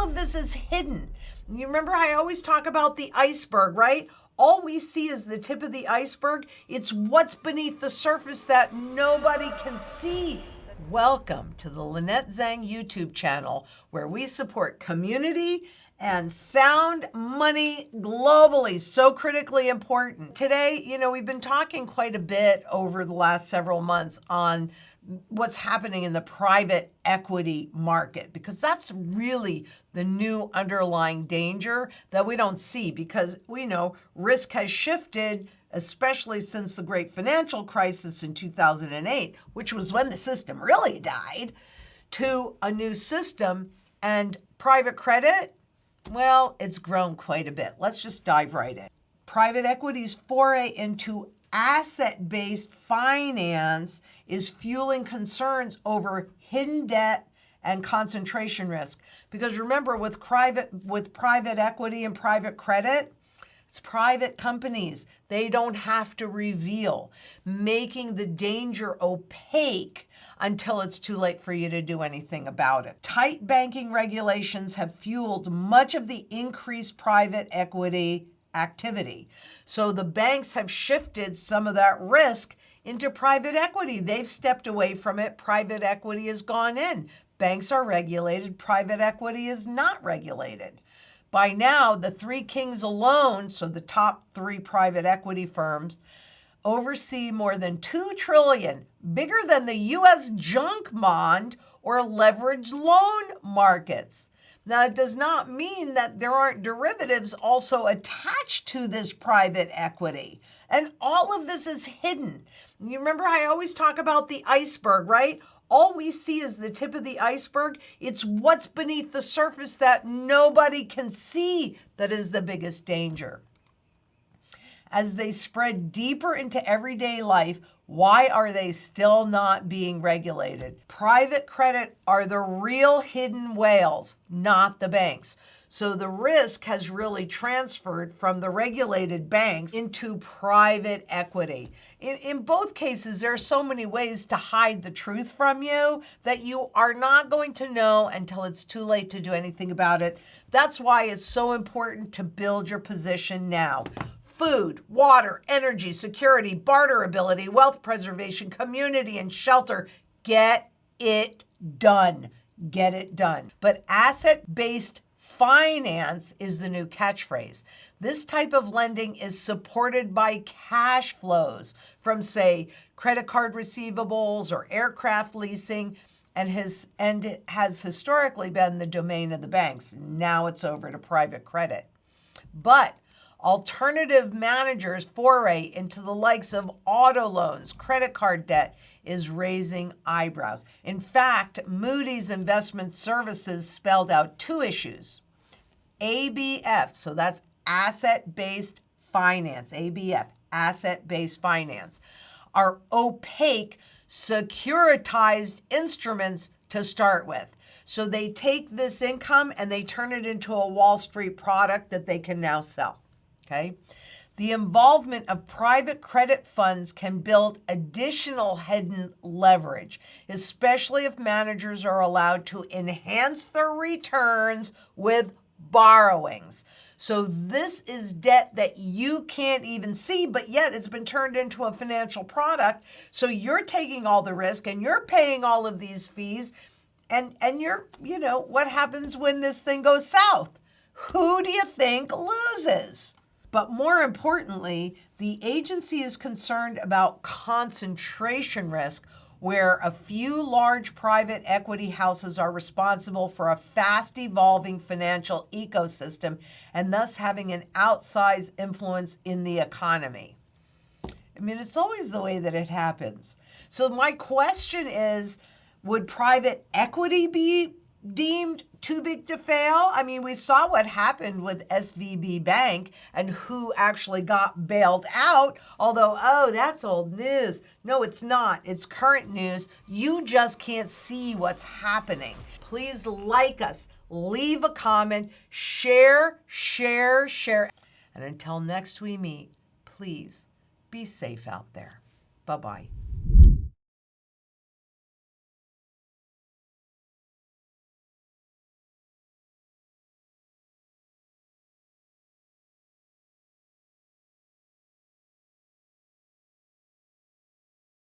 of this is hidden. You remember I always talk about the iceberg, right? All we see is the tip of the iceberg. It's what's beneath the surface that nobody can see. Welcome to the Lynette Zang YouTube channel, where we support community and sound money globally. So critically important. Today, we've been talking quite a bit over the last several months on what's happening in the private equity market, because that's really the new underlying danger that we don't see, because we know risk has shifted, especially since the great financial crisis in 2008, which was when the system really died, to a new system. And private credit, well, it's grown quite a bit. Let's just dive right in. Private equity's foray into asset-based finance is fueling concerns over hidden debt and concentration risk. Because remember, with private equity and private credit, it's private companies. They don't have to reveal, making the danger opaque until it's too late for you to do anything about it. Tight banking regulations have fueled much of the increased private equity activity. So the banks have shifted some of that risk into private equity. They've stepped away from it. Private equity has gone in. Banks are regulated. Private equity is not regulated. By now, the three kings alone, so the top three private equity firms, oversee more than $2 trillion, bigger than the U.S. junk bond or leveraged loan markets. Now, it does not mean that there aren't derivatives also attached to this private equity. And all of this is hidden. You remember I always talk about the iceberg, right? All we see is the tip of the iceberg. It's what's beneath the surface that nobody can see that is the biggest danger. As they spread deeper into everyday life, why are they still not being regulated? Private credit are the real hidden whales, not the banks. So the risk has really transferred from the regulated banks into private equity. In both cases, there are so many ways to hide the truth from you that you are not going to know until it's too late to do anything about it. That's why it's so important to build your position now. Food, water, energy, security, barterability, wealth preservation, community, and shelter. Get it done. Get it done. But asset-based finance is the new catchphrase. This type of lending is supported by cash flows from, say, credit card receivables or aircraft leasing, and has historically been the domain of the banks. Now it's over to private credit. But alternative managers' foray into the likes of auto loans, credit card debt is raising eyebrows. In fact, Moody's Investment Services spelled out two issues. ABF, so that's asset-based finance, ABF, asset-based finance, are opaque, securitized instruments to start with. So they take this income and they turn it into a Wall Street product that they can now sell. Okay. The involvement of private credit funds can build additional hidden leverage, especially if managers are allowed to enhance their returns with borrowings. So this is debt that you can't even see, but yet it's been turned into a financial product. So you're taking all the risk and you're paying all of these fees. And you're, what happens when this thing goes south? Who do you think loses? But more importantly, the agency is concerned about concentration risk, where a few large private equity houses are responsible for a fast-evolving financial ecosystem and thus having an outsized influence in the economy. I mean, it's always the way that it happens. So my question is, would private equity be deemed too big to fail? I mean, we saw what happened with SVB Bank and who actually got bailed out, although, that's old news. No, it's not. It's current news. You just can't see what's happening. Please like us, leave a comment, share. And until next we meet, please be safe out there. Bye-bye.